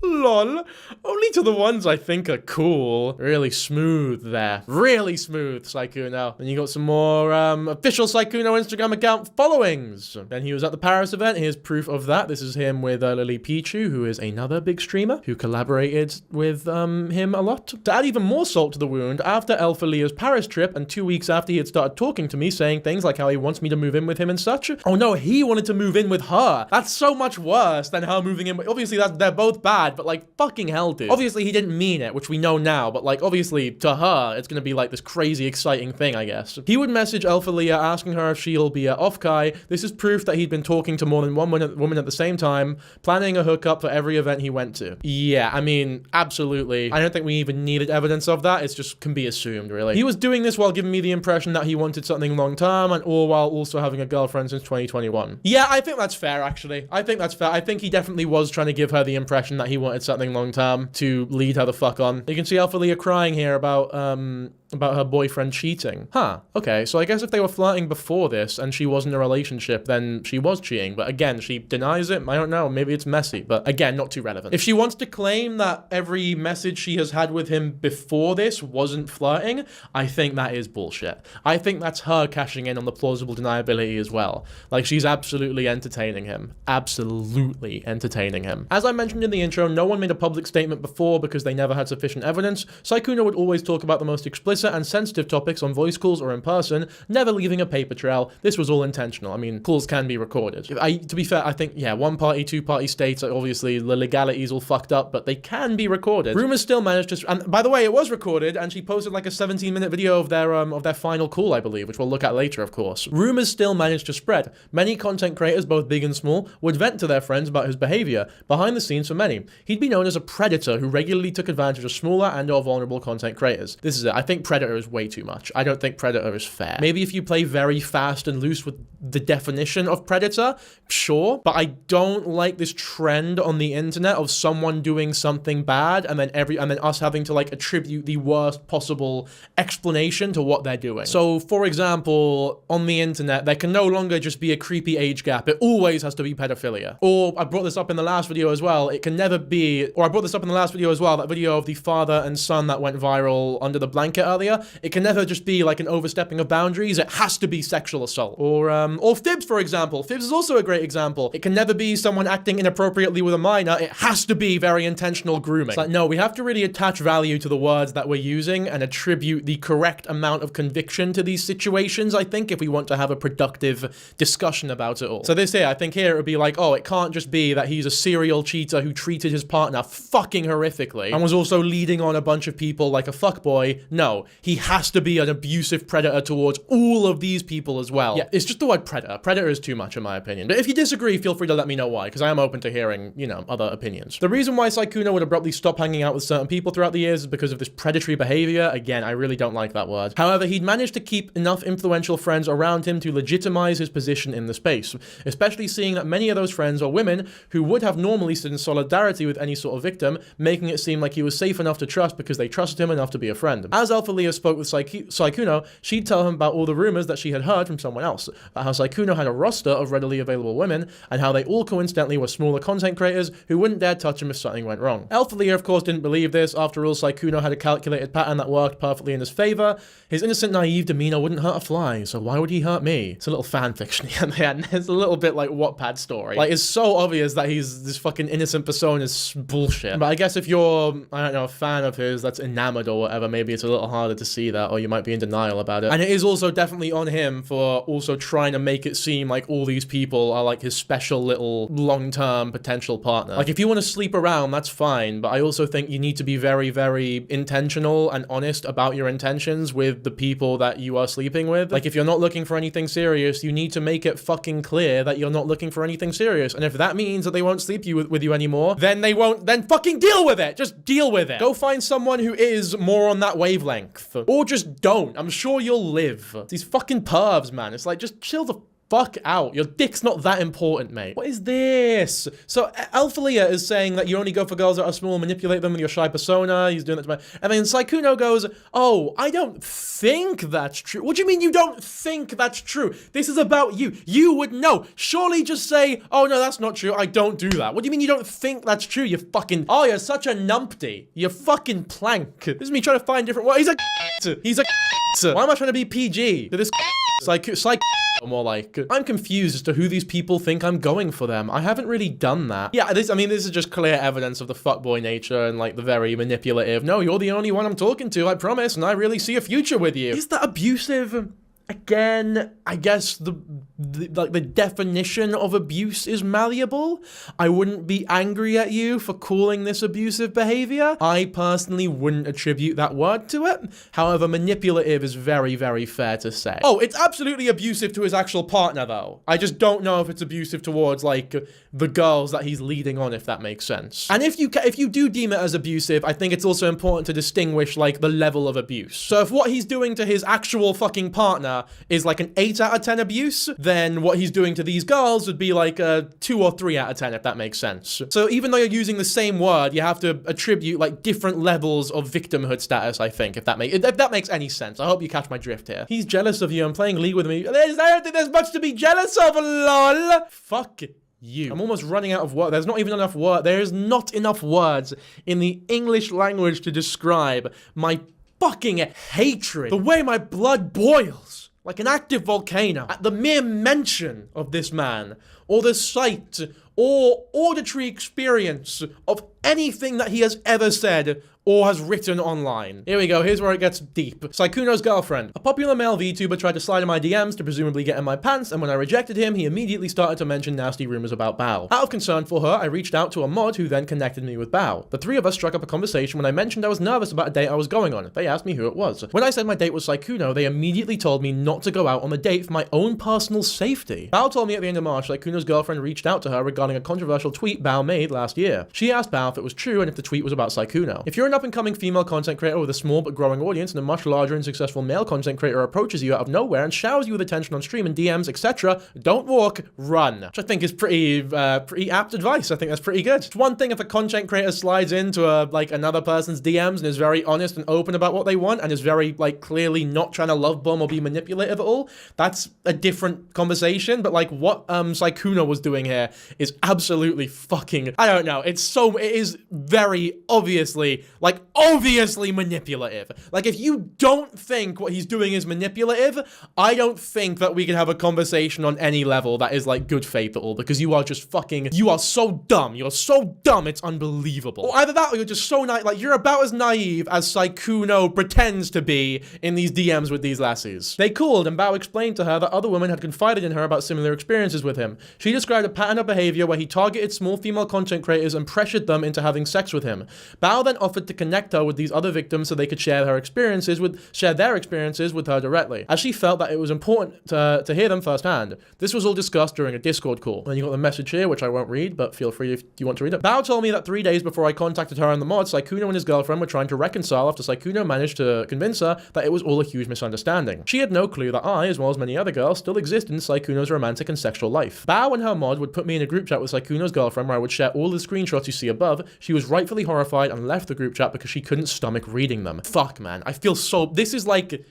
Lol. Only to the ones I think are cool. Really smooth there. Really smooth, Sykkuno. Then you got some more official Sykkuno Instagram account followings. Then he was at the Paris event. Here's proof of that. This is him with Lily Pichu, who is another big streamer who collaborated with him a lot. To add even more salt to the wound, after Alpha Leah's Paris trip and 2 weeks after he had started talking to me, saying things like how he wants me to move in with him and such. Oh no, he wanted to move in with her. That's so much worse than her moving in. Obviously, they're both bad, but like fucking hell, dude. Obviously, he didn't mean it, which we know now, but like obviously to her, it's gonna be like this crazy exciting thing, I guess. He would message Alpha Leah asking her if she'll be off Kai. This is proof that he'd been talking to more than one woman at the same time, planning a hookup for every event he went to. Yeah, I mean, absolutely. I don't think we even needed evidence of that. It's just can be assumed, really. He was doing this while giving me the impression that he wanted something long term, and all while also having a girlfriend since 2021. Yeah, I think that's fair, actually. I think that's fair. I think he definitely was trying to give her the impression that he wanted something long term to lead her the fuck on. You can see Alpha Leah crying here about her boyfriend cheating. Huh, okay, so I guess if they were flirting before this and she was in a relationship, then she was cheating. But again, she denies it. I don't know, maybe it's messy, but again, not too relevant. If she wants to claim that every message she has had with him before this wasn't flirting, I think that is bullshit. I think that's her cashing in on the plausible deniability as well. Like, she's absolutely entertaining him. Absolutely entertaining him. As I mentioned in the intro, no one made a public statement before because they never had sufficient evidence. Sykkuno would always talk about the most explicit and sensitive topics on voice calls or in person, never leaving a paper trail. This was all intentional. I mean, calls can be recorded. To be fair, I think, yeah, one-party, two-party states, obviously the legality's all fucked up, but they can be recorded. Rumors still managed to, and by the way, it was recorded, and she posted like a 17-minute video of their final call, I believe, which we'll look at later, of course. Rumors still managed to spread. Many content creators, both big and small, would vent to their friends about his behavior. Behind the scenes for many, he'd be known as a predator who regularly took advantage of smaller and/or vulnerable content creators. This is it. I think Predator is way too much. I don't think Predator is fair. Maybe if you play very fast and loose with the definition of Predator, sure, but I don't like this trend on the internet of someone doing something bad and then us having to like attribute the worst possible explanation to what they're doing. So for example, on the internet, there can no longer just be a creepy age gap. It always has to be pedophilia. Or I brought this up in the last video as well. It can never be, or I brought this up in the last video as well, that video of the father and son that went viral under the blanket earlier. It can never just be like an overstepping of boundaries. It has to be sexual assault. Or fibs, for example. Fibs is also a great example. It can never be someone acting inappropriately with a minor. It has to be very intentional grooming. It's like, no, we have to really attach value to the words that we're using and attribute the correct amount of conviction to these situations, I think, if we want to have a productive discussion about it all. So this here, I think here it would be like, oh, it can't just be that he's a serial cheater who treated his partner fucking horrifically and was also leading on a bunch of people like a fuckboy. No, he has to be an abusive predator towards all of these people as well. Yeah, it's just the word predator. Predator is too much in my opinion. But if you disagree, feel free to let me know why, because I am open to hearing, you know, other opinions. The reason why Sykkuno would abruptly stop hanging out with certain people throughout the years is because of this predatory behavior. Again, I really don't like that word. However, he'd managed to keep enough influential friends around him to legitimize his position in the space, especially seeing that many of those friends are women who would have normally stood in solidarity with any sort of victim, making it seem like he was safe enough to trust because they trusted him enough to be a friend. As Alpha Leah spoke with Sykkuno, she'd tell him about all the rumors that she had heard from someone else, about how Sykkuno had a roster of readily available women, and how they all coincidentally were smaller content creators who wouldn't dare touch him if something went wrong. Alpha Leah, of course, didn't believe this. After all, Sykkuno had a calculated pattern that worked perfectly in his favor. His innocent, naive demeanor wouldn't hurt a fly, so why would he hurt me? It's a little fan fiction here, man. It's a little bit like Wattpad story. Like, it's so obvious that he's this fucking innocent persona is bullshit. But I guess if you're, I don't know, a fan of his that's enamored or whatever, maybe it's a little harder to see that, or you might be in denial about it. And it is also definitely on him for also trying to make it seem like all these people are like his special little long-term potential partner. Like, if you want to sleep around, that's fine, but I also think you need to be very, very intentional and honest about your intentions with the people that you are sleeping with. Like, if you're not looking for anything serious, you need to make it fucking clear that you're not looking for anything serious. And if that means that they won't sleep with you anymore, then they won't, then fucking deal with it. Just deal with it. Go find someone who is more on that wavelength. Or just don't. I'm sure you'll live. These fucking pervs, man. It's like, just chill the fuck out. Your dick's not that important, mate. What is this? So Alpha Leah is saying that you only go for girls that are small, manipulate them with your shy persona. He's doing that to my... And then Sykkuno goes, oh, I don't think that's true. What do you mean you don't think that's true? This is about you. You would know. Surely just say, oh, no, that's not true. I don't do that. What do you mean you don't think that's true? You fucking... Oh, you're such a numpty. You fucking plank. This is me trying to find different... Well, he's a... He's a... Why am I trying to be PG? To this... More like, I'm confused as to who these people think I'm going for them. I haven't really done that. Yeah, this is just clear evidence of the fuckboy nature and like the very manipulative, no, you're the only one I'm talking to, I promise, and I really see a future with you. Is that abusive? Again, I guess the definition of abuse is malleable. I wouldn't be angry at you for calling this abusive behavior. I personally wouldn't attribute that word to it. However, manipulative is very, very fair to say. Oh, it's absolutely abusive to his actual partner, though. I just don't know if it's abusive towards, like, the girls that he's leading on, if that makes sense. And if you do deem it as abusive, I think it's also important to distinguish, like, the level of abuse. So if what he's doing to his actual fucking partner is like an 8 out of 10 abuse, then what he's doing to these girls would be like a 2 or 3 out of 10, if that makes sense. So even though you're using the same word, you have to attribute like different levels of victimhood status, I think, if that makes any sense. I hope you catch my drift here. He's jealous of you and playing League with me. I don't think there's much to be jealous of, lol. Fuck you. I'm almost running out of words. There's not even enough words. There is not enough words in the English language to describe my fucking hatred. The way my blood boils like an active volcano at the mere mention of this man, or the sight or auditory experience of anything that he has ever said or has written online. Here we go, here's where it gets deep. Sykkuno's girlfriend. A popular male VTuber tried to slide in my DMs to presumably get in my pants, and when I rejected him, he immediately started to mention nasty rumors about Bao. Out of concern for her, I reached out to a mod who then connected me with Bao. The three of us struck up a conversation when I mentioned I was nervous about a date I was going on. They asked me who it was. When I said my date was Sykkuno, they immediately told me not to go out on the date for my own personal safety. Bao told me at the end of March Sykkuno's girlfriend reached out to her regarding a controversial tweet Bao made last year. She asked Bao if it was true and if the tweet was about Sykkuno. If you're an up-and-coming female content creator with a small but growing audience and a much larger and successful male content creator approaches you out of nowhere and showers you with attention on stream and DMs, etc., don't walk, run. Which I think is pretty apt advice. I think that's pretty good. It's one thing if a content creator slides into another person's DMs and is very honest and open about what they want and is very clearly not trying to love bomb or be manipulative at all. That's a different conversation. But what Sykkuno was doing here is absolutely fucking, I don't know. It is very obviously manipulative. If you don't think what he's doing is manipulative, I don't think that we can have a conversation on any level that is good faith at all, because you are just you are so dumb. You're so dumb, it's unbelievable. Or either that or you're just so naive, you're about as naive as Sykkuno pretends to be in these DMs with these lassies. They called and Bao explained to her that other women had confided in her about similar experiences with him. She described a pattern of behavior where he targeted small female content creators and pressured them into having sex with him. Bao then offered to connect her with these other victims so they could share their experiences with her directly, as she felt that it was important to hear them firsthand. This was all discussed during a Discord call. And you got the message here, which I won't read, but feel free if you want to read it. Bao told me that 3 days before I contacted her on the mod, Sykkuno and his girlfriend were trying to reconcile after Sykkuno managed to convince her that it was all a huge misunderstanding. She had no clue that I, as well as many other girls, still existed in Sykkuno's romantic and sexual life. Bao and her mod would put me in a group chat with Sykkuno's girlfriend where I would share all the screenshots you see above. She was rightfully horrified and left the group chat because she couldn't stomach reading them. Fuck, man. I feel so... This is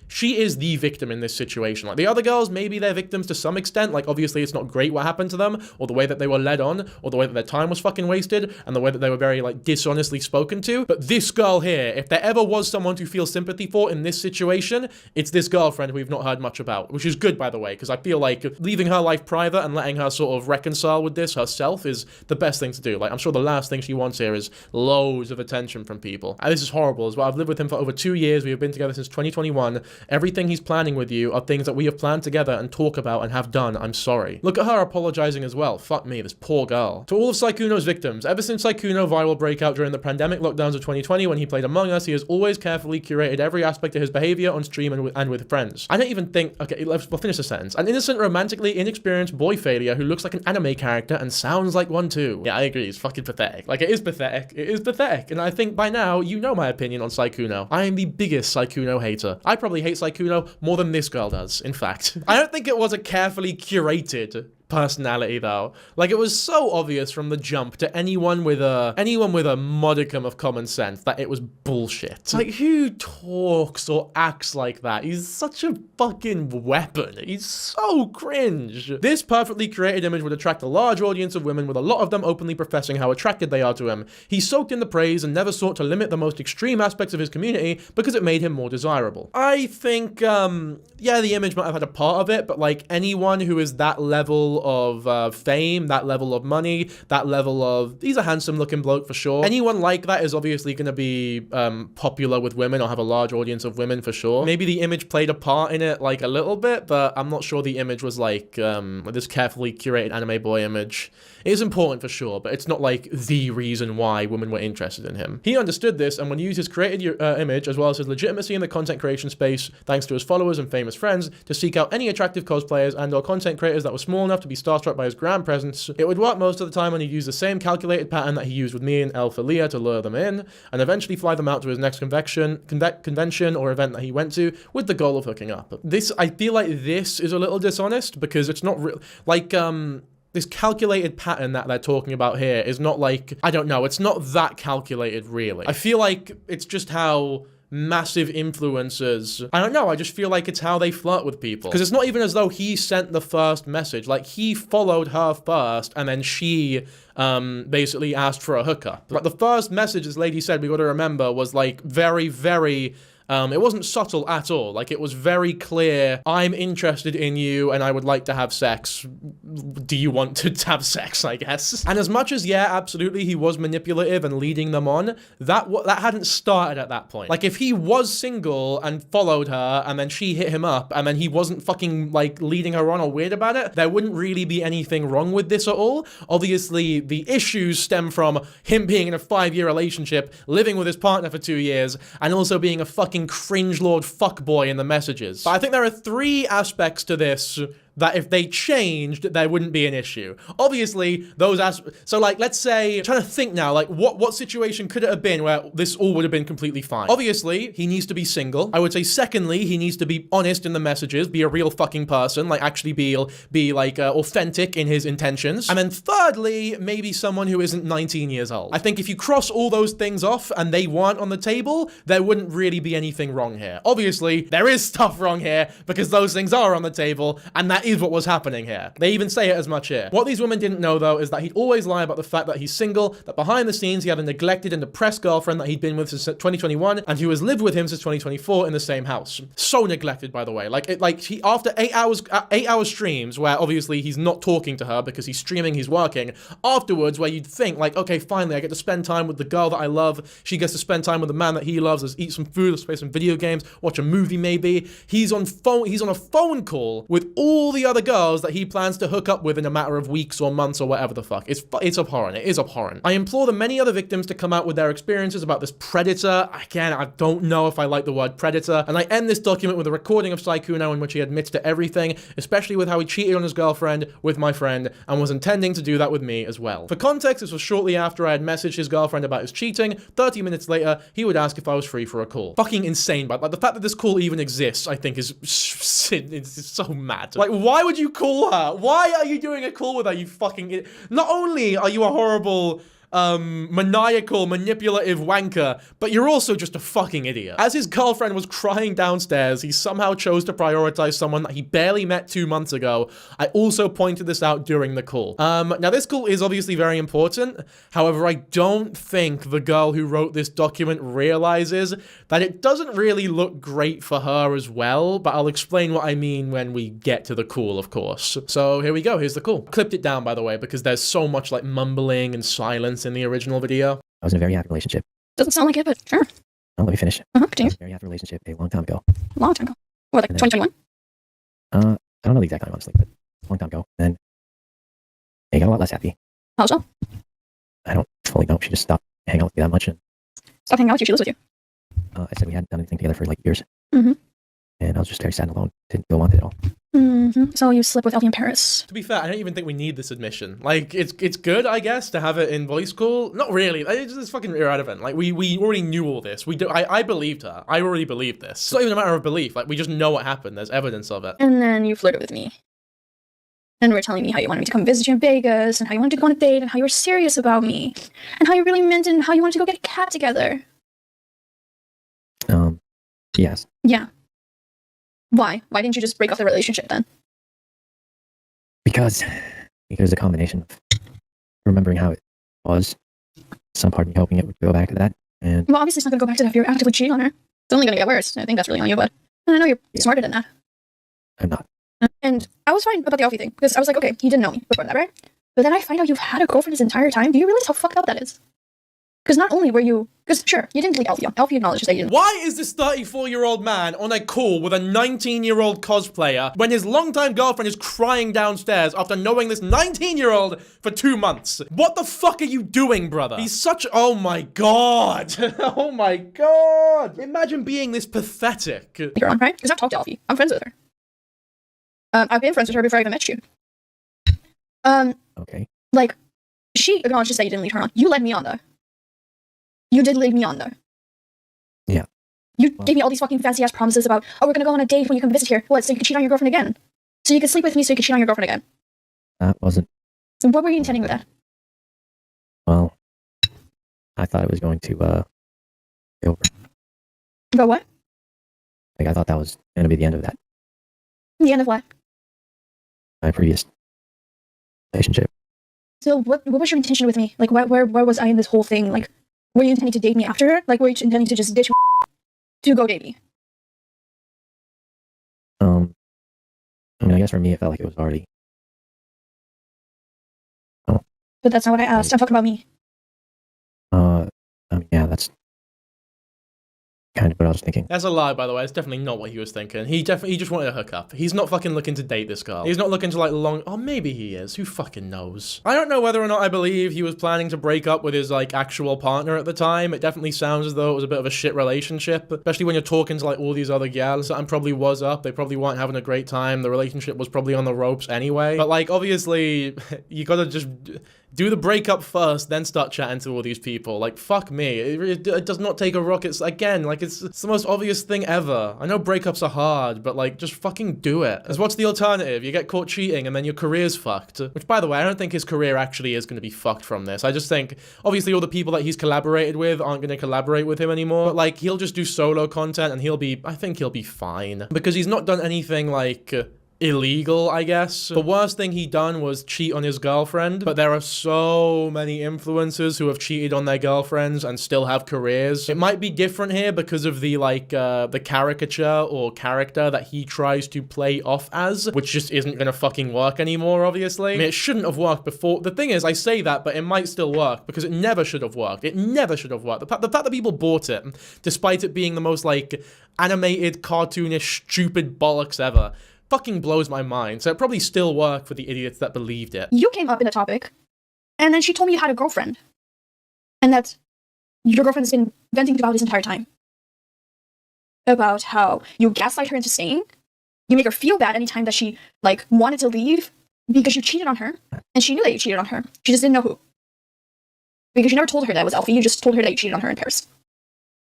she is the victim in this situation. The other girls, maybe they're victims to some extent. Obviously it's not great what happened to them, or the way that they were led on, or the way that their time was fucking wasted, and the way that they were very, dishonestly spoken to. But this girl here, if there ever was someone to feel sympathy for in this situation, it's this girlfriend who we've not heard much about, which is good, by the way, because I feel leaving her life private and letting her sort of reconcile with this herself is the best thing to do. I'm sure the last thing she wants here is loads of attention from people. And this is horrible as well. I've lived with him for over 2 years. We have been together since 2021. Everything he's planning with you are things that we have planned together and talk about and have done. I'm sorry. Look at her apologizing as well. Fuck me, this poor girl. To all of Sykkuno's victims, ever since Sykkuno viral breakout during the pandemic lockdowns of 2020 when he played Among Us, he has always carefully curated every aspect of his behavior on stream and with friends. I don't even think... Okay, we'll finish the sentence. An innocent, romantically inexperienced boy failure who looks like an anime character and sounds like one too. Yeah, I agree. It's fucking pathetic. It is pathetic. It is pathetic. And I think by now, you know my opinion on Sykkuno. I am the biggest Sykkuno hater. I probably hate Sykkuno more than this girl does, in fact. I don't think it was a carefully curated personality though. It was so obvious from the jump to anyone with a modicum of common sense that it was bullshit. Who talks or acts like that? He's such a fucking weapon. He's so cringe. This perfectly created image would attract a large audience of women, with a lot of them openly professing how attracted they are to him. He soaked in the praise and never sought to limit the most extreme aspects of his community because it made him more desirable. I think yeah, the image might have had a part of it, but anyone who is that level of fame, that level of money, that level of, he's a handsome looking bloke for sure. Anyone like that is obviously going to be popular with women or have a large audience of women for sure. Maybe the image played a part in it a little bit, but I'm not sure the image was this carefully curated anime boy image. It is important for sure, but it's not the reason why women were interested in him. He understood this and when he used his created image as well as his legitimacy in the content creation space, thanks to his followers and famous friends, to seek out any attractive cosplayers and or content creators that were small enough to be starstruck by his grand presence. It would work most of the time when he'd use the same calculated pattern that he used with me and Elphalia to lure them in, and eventually fly them out to his next convention or event that he went to with the goal of hooking up. I feel this is a little dishonest because it's not real. This calculated pattern that they're talking about here is not I don't know, it's not that calculated really. I feel it's just how massive influencers, I don't know, I just feel it's how they flirt with people. Because it's not even as though he sent the first message. He followed her first and then she basically asked for a hookup. But the first message this lady said, we got to remember, was very, very... it wasn't subtle at all. It was very clear, I'm interested in you and I would like to have sex. Do you want to have sex, I guess? And as much as, yeah, absolutely, he was manipulative and leading them on, that hadn't started at that point. If he was single and followed her and then she hit him up and then he wasn't fucking, leading her on or weird about it, there wouldn't really be anything wrong with this at all. Obviously, the issues stem from him being in a 5-year relationship, living with his partner for 2 years, and also being a fucking cringe lord fuckboy in the messages. But I think there are 3 aspects to this that if they changed, there wouldn't be an issue. Obviously, so like, let's say, I'm trying to think now, like what situation could it have been where this all would have been completely fine? Obviously, he needs to be single. I would say secondly, he needs to be honest in the messages, be a real fucking person, like actually be like authentic in his intentions. And then thirdly, maybe someone who isn't 19 years old. I think if you cross all those things off and they weren't on the table, there wouldn't really be anything wrong here. Obviously, there is stuff wrong here because those things are on the table, and that is what was happening here. They even say it as much here. What these women didn't know, though, is that he'd always lie about the fact that he's single, that behind the scenes he had a neglected and depressed girlfriend that he'd been with since 2021, and who has lived with him since 2024 in the same house. So neglected, by the way. He after 8 hour streams where obviously he's not talking to her because he's streaming, he's working. Afterwards, where you'd think like, okay, finally I get to spend time with the girl that I love. She gets to spend time with the man that he loves. Let's eat some food, let's play some video games, watch a movie maybe. He's on a phone call with all the other girls that he plans to hook up with in a matter of weeks or months or whatever the fuck. It's abhorrent. It is abhorrent. I implore the many other victims to come out with their experiences about this predator. Again, I don't know if I like the word predator. And I end this document with a recording of Sykkuno in which he admits to everything, especially with how he cheated on his girlfriend with my friend and was intending to do that with me as well. For context, this was shortly after I had messaged his girlfriend about his cheating. 30 minutes later, he would ask if I was free for a call. Fucking insane, but like the fact that this call even exists, I think is it's so mad. Like, why would you call her? Why are you doing a call with her, you fucking... Not only are you a horrible... maniacal, manipulative wanker, but you're also just a fucking idiot. As his girlfriend was crying downstairs, he somehow chose to prioritize someone that he barely met 2 months ago. I also pointed this out during the call. Now this call is obviously very important. However, I don't think the girl who wrote this document realizes that it doesn't really look great for her as well, but I'll explain what I mean when we get to the call, of course. So here we go, here's the call. Clipped it down, by the way, because there's so much like mumbling and silence in the original video. I was in a very happy relationship. Doesn't sound like it, but sure. Oh, let me finish. I Continue. was in a very happy relationship a long time ago. Long time ago. What, like 2021? I don't know the exact time, honestly, but a long time ago. Then it got a lot less happy. How so? I don't fully know. She just stopped hanging out with me that much, and Stop hanging out with you. She lives with you. I said we hadn't done anything together for like years. Mm-hmm. And I was just very sad and alone. Didn't go on it at all. Mm-hmm. So you slept with Elfie in Paris. To be fair, I don't even think we need this admission. Like, it's good, I guess, to have it in voice call. Not really. It's fucking irrelevant. Like, we already knew all this. I believed her. I already believed this. It's not even a matter of belief. Like, we just know what happened. There's evidence of it. And then you flirted with me. And were telling me how you wanted me to come visit you in Vegas, and how you wanted to go on a date, and how you were serious about me, and how you really meant it, and how you wanted to go get a cat together. Yes. Yeah. Why? Why didn't you just break off the relationship then? Because a combination of remembering how it was, some part of me hoping it would go back to that, and Well, obviously it's not going to go back to that if you're actively cheating on her. It's only going to get worse. I think that's really on you, bud. And I know you're smarter than that. I'm not. And I was fine about the Alfie thing, because I was like, okay, he didn't know me before that, right? But then I find out you've had a girlfriend this entire time. Do you realize how fucked up that is? Because not only were you... Because, sure, you didn't delete Alfie. Alfie acknowledges that you didn't. Why is this 34-year-old man on a call with a 19-year-old cosplayer when his longtime girlfriend is crying downstairs after knowing this 19-year-old for 2 months? What the fuck are you doing, brother? He's such... Oh my god. Oh my god. Imagine being this pathetic. You're on, right? Because I've talked to Alfie. I'm friends with her. I've been friends with her before I even met you. Okay. Like, she acknowledges that you didn't lead her on. You led me on, though. You did lead me on, though. Yeah. You gave me all these fucking fancy-ass promises about, oh, we're gonna go on a date when you come visit here. What, so you could cheat on your girlfriend again? So you could sleep with me so you could cheat on your girlfriend again? That wasn't... So what were you intending with that? Well, I thought it was going to, be over. Go what? Like, I thought that was going to be the end of that. The end of what? My previous relationship. So what was your intention with me? Like, where was I in this whole thing? Like, were you intending to date me after her? Like, were you intending to just ditch me to go date me? I mean, I guess for me, it felt like it was already... Oh. But that's not what I asked. I'm talking about me. I mean, yeah, that's kind of what I was thinking. That's a lie, by the way. It's definitely not what he was thinking. He just wanted to hook up. He's not fucking looking to date this girl. He's not looking to like long. Oh, maybe he is. Who fucking knows? I don't know whether or not I believe he was planning to break up with his like actual partner at the time. It definitely sounds as though it was a bit of a shit relationship, especially when you're talking to like all these other gals. Something probably was up. They probably weren't having a great time. The relationship was probably on the ropes anyway. But like, obviously, you gotta just do the breakup first, then start chatting to all these people. Like, fuck me. It does not take a rocket. Again, like, it's the most obvious thing ever. I know breakups are hard, but, like, just fucking do it. Because what's the alternative? You get caught cheating and then your career's fucked. Which, by the way, I don't think his career actually is going to be fucked from this. I just think, obviously, all the people that he's collaborated with aren't going to collaborate with him anymore. But, like, he'll just do solo content and I think he'll be fine. Because he's not done anything, like, illegal, I guess. The worst thing he done was cheat on his girlfriend, but there are so many influencers who have cheated on their girlfriends and still have careers. It might be different here because of the like the caricature or character that he tries to play off as, which just isn't gonna fucking work anymore, obviously. I mean, it shouldn't have worked before. The thing is, I say that, but it might still work because it never should have worked. It never should have worked. The fact that people bought it, despite it being the most like animated, cartoonish, stupid bollocks ever, fucking blows my mind. So it probably still worked for the idiots that believed it. You came up in a topic, and then she told me you had a girlfriend. And that your girlfriend has been venting about this entire time. About how you gaslight her into staying. You make her feel bad anytime that she, like, wanted to leave because you cheated on her. And she knew that you cheated on her. She just didn't know who. Because you never told her that it was Elfie. You just told her that you cheated on her in Paris.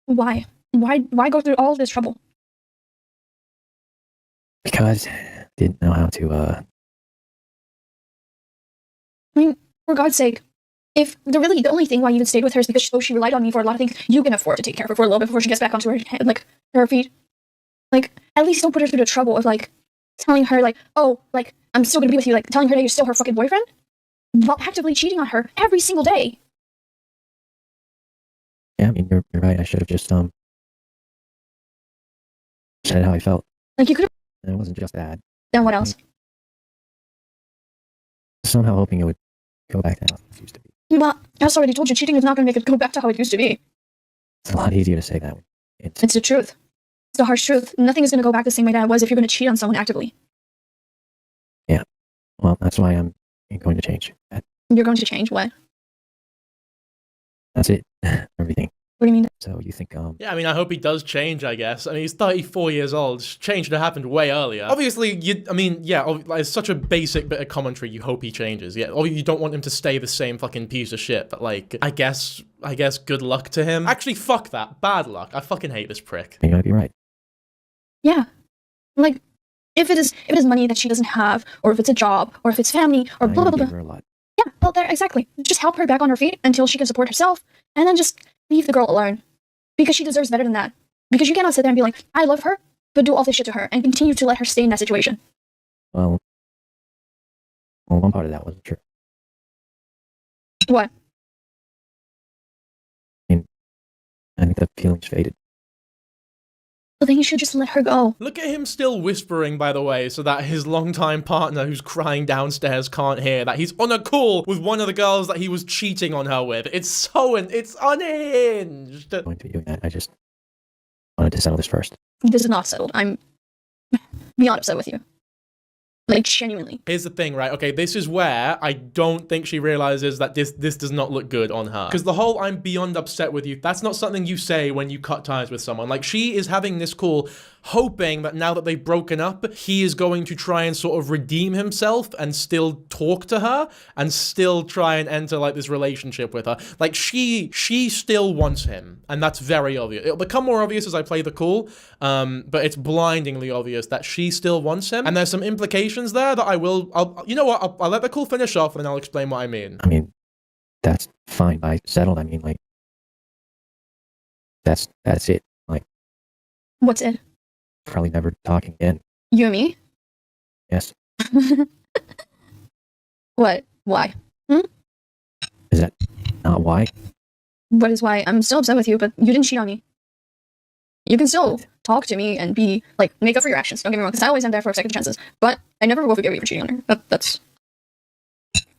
Why? Why go through all this trouble? Because I didn't know how to, I mean, for God's sake, if the only thing why you even stayed with her is because she relied on me for a lot of things, you can afford to take care of her for a little bit before she gets back onto her head, like, her feet. Like, at least don't put her through the trouble of, like, telling her, like, oh, like, I'm still gonna be with you, like, telling her that you're still her fucking boyfriend, while actively cheating on her every single day. yeah, I mean, you're right. I should have just, said how I felt. Like, you could have. And it wasn't just that. Then what else? Somehow hoping it would go back to how it used to be. Well, I already told you, cheating is not gonna make it go back to how it used to be. It's a lot easier to say that. It's the truth. It's the harsh truth. Nothing is gonna go back the same way that it was if you're gonna cheat on someone actively. Yeah. Well, that's why I'm going to change that. You're going to change what? That's it. Everything. What do you mean? So you think, Yeah, I mean, I hope he does change, I guess. I mean, he's 34 years old. Change should have happened way earlier. Obviously, it's such a basic bit of commentary, you hope he changes. Yeah, obviously you don't want him to stay the same fucking piece of shit, but like, I guess good luck to him. Actually, fuck that. Bad luck. I fucking hate this prick. you might be right. Yeah. Like, if it is money that she doesn't have, or if it's a job, or if it's family, or blah, blah, blah. Give her a lot. Yeah, well, there, exactly. Just help her back on her feet until she can support herself, and then just leave the girl alone. Because she deserves better than that. Because you cannot sit there and be like, I love her, but do all this shit to her, and continue to let her stay in that situation. Well, one part of that wasn't true. What? I think the feelings faded. Well, then you should just let her go. Look at him still whispering, by the way, so that his longtime partner who's crying downstairs can't hear that he's on a call with one of the girls that he was cheating on her with. It's unhinged. I'm going to be doing that. I just wanted to settle this first. This is not settled. I'm beyond upset with you. Like, genuinely. Here's the thing, right? Okay, this is where I don't think she realizes that this does not look good on her. Because the whole I'm beyond upset with you, that's not something you say when you cut ties with someone. Like, she is having this call hoping that now that they've broken up, he is going to try and sort of redeem himself and still talk to her and still try and enter like this relationship with her. Like, she still wants him, and that's very obvious. It'll become more obvious as I play the call, but it's blindingly obvious that she still wants him, and there's some implications there that you know what, I'll let the call finish off and then I'll explain what I mean. I mean, that's fine by settled. I mean, like, that's it. Like, What's it? probably never talking again. You and me? Yes. What? Why? Is that not why? What is why? I'm still upset with you, but you didn't cheat on me. You can still talk to me and be, like, make up for your actions. Don't get me wrong, because I always am there for second chances. But I never will forgive you for cheating on her. That's...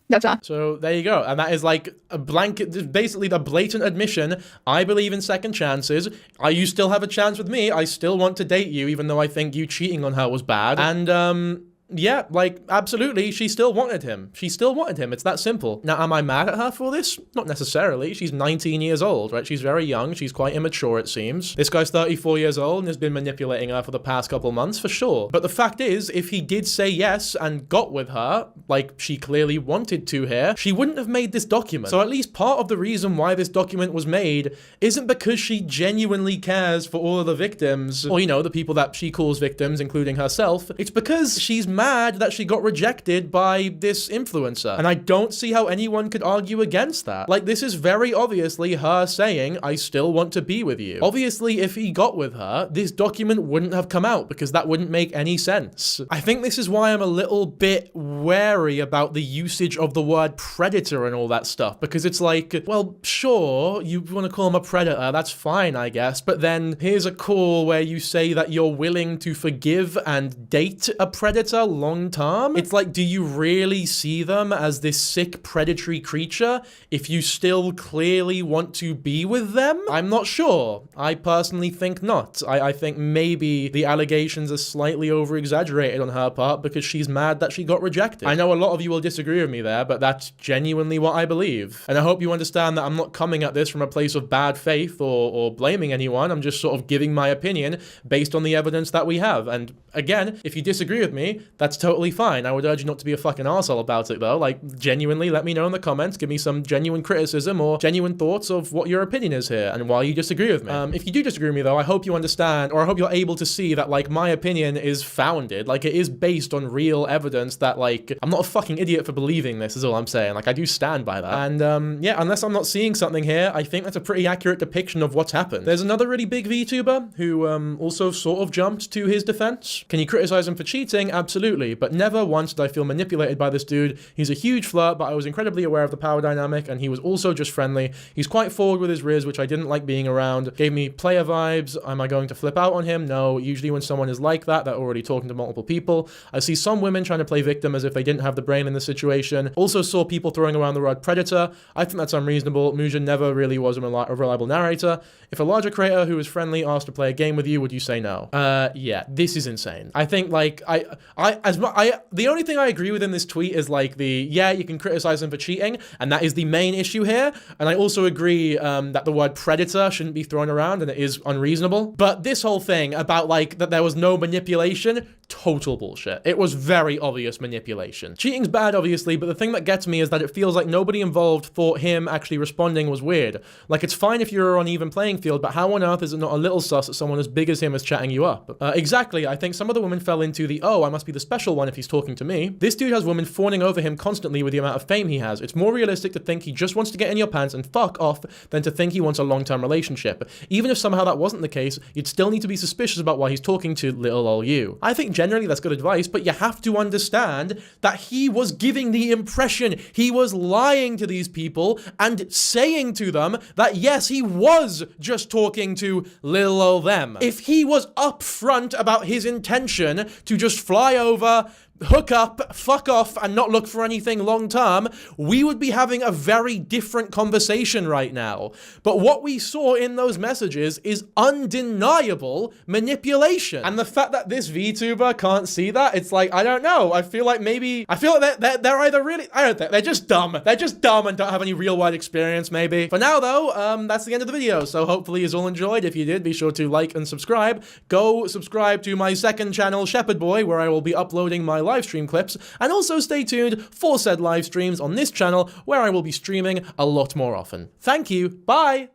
That's that. So there you go. And that is like a blanket, basically the blatant admission. I believe in second chances. You still have a chance with me. I still want to date you, even though I think you cheating on her was bad. And, yeah, like, absolutely, she still wanted him. She still wanted him. It's that simple. Now, am I mad at her for this? Not necessarily. She's 19 years old, right? She's very young. She's quite immature, it seems. This guy's 34 years old and has been manipulating her for the past couple months, for sure. But the fact is, if he did say yes and got with her, like she clearly wanted to here, she wouldn't have made this document. So at least part of the reason why this document was made isn't because she genuinely cares for all of the victims, or, you know, the people that she calls victims, including herself. It's because she's mad that she got rejected by this influencer. And I don't see how anyone could argue against that. Like, this is very obviously her saying, I still want to be with you. Obviously, if he got with her, this document wouldn't have come out because that wouldn't make any sense. I think this is why I'm a little bit wary about the usage of the word predator and all that stuff, because it's like, well, sure, you want to call him a predator, that's fine, I guess, but then here's a call where you say that you're willing to forgive and date a predator long term. It's like, do you really see them as this sick predatory creature if you still clearly want to be with them? I'm not sure. I personally think not. I think maybe the allegations are slightly over-exaggerated on her part because she's mad that she got rejected. I know a lot of you will disagree with me there, but that's genuinely what I believe. And I hope you understand that I'm not coming at this from a place of bad faith or blaming anyone. I'm just sort of giving my opinion based on the evidence that we have. And again, if you disagree with me, that's totally fine. I would urge you not to be a fucking arsehole about it, though. Like, genuinely, let me know in the comments. Give me some genuine criticism or genuine thoughts of what your opinion is here and why you disagree with me. If you do disagree with me, though, I hope you understand, or I hope you're able to see that, like, my opinion is founded. Like, it is based on real evidence that, like, I'm not a fucking idiot for believing this, is all I'm saying. Like, I do stand by that. And, yeah, unless I'm not seeing something here, I think that's a pretty accurate depiction of what's happened. There's another really big VTuber who, also sort of jumped to his defense. Can you criticize him for cheating? Absolutely. But never once did I feel manipulated by this dude. He's a huge flirt, but I was incredibly aware of the power dynamic, and he was also just friendly. He's quite forward with his riz, which I didn't like being around. Gave me player vibes. Am I going to flip out on him? No. Usually when someone is like that, they're already talking to multiple people. I see some women trying to play victim as if they didn't have the brain in the situation. Also saw people throwing around the word predator. I think that's unreasonable. Muja never really was a reliable narrator. If a larger creator who is friendly asked to play a game with you, would you say no? Yeah, this is insane. I think, like, the only thing I agree with in this tweet is, like, yeah, you can criticize him for cheating, and that is the main issue here. And I also agree that the word predator shouldn't be thrown around, and it is unreasonable. But this whole thing about, like, that there was no manipulation, total bullshit. It was very obvious manipulation. Cheating's bad, obviously, but the thing that gets me is that it feels like nobody involved thought him actually responding was weird. Like, it's fine if you're on even playing field, but how on earth is it not a little sus that someone as big as him is chatting you up? Exactly, I think some of the women fell into the, oh, I must be the special one if he's talking to me. This dude has women fawning over him constantly with the amount of fame he has. It's more realistic to think he just wants to get in your pants and fuck off than to think he wants a long-term relationship. Even if somehow that wasn't the case, you'd still need to be suspicious about why he's talking to little ol' you. I think generally that's good advice, but you have to understand that he was giving the impression, he was lying to these people and saying to them that yes, he was just talking to little ol' them. If he was upfront about his intention to just fly over, hook up, fuck off, and not look for anything long term, we would be having a very different conversation right now. But what we saw in those messages is undeniable manipulation. And the fact that this VTuber can't see that, it's like, I don't know. I feel like they're either really, I don't think, they're just dumb. They're just dumb and don't have any real world experience, maybe. For now, though, that's the end of the video. So hopefully you all enjoyed. If you did, be sure to like and subscribe. Go subscribe to my second channel, Shepherd Boy, where I will be uploading my live stream clips, and also stay tuned for said live streams on this channel where I will be streaming a lot more often. Thank you, bye!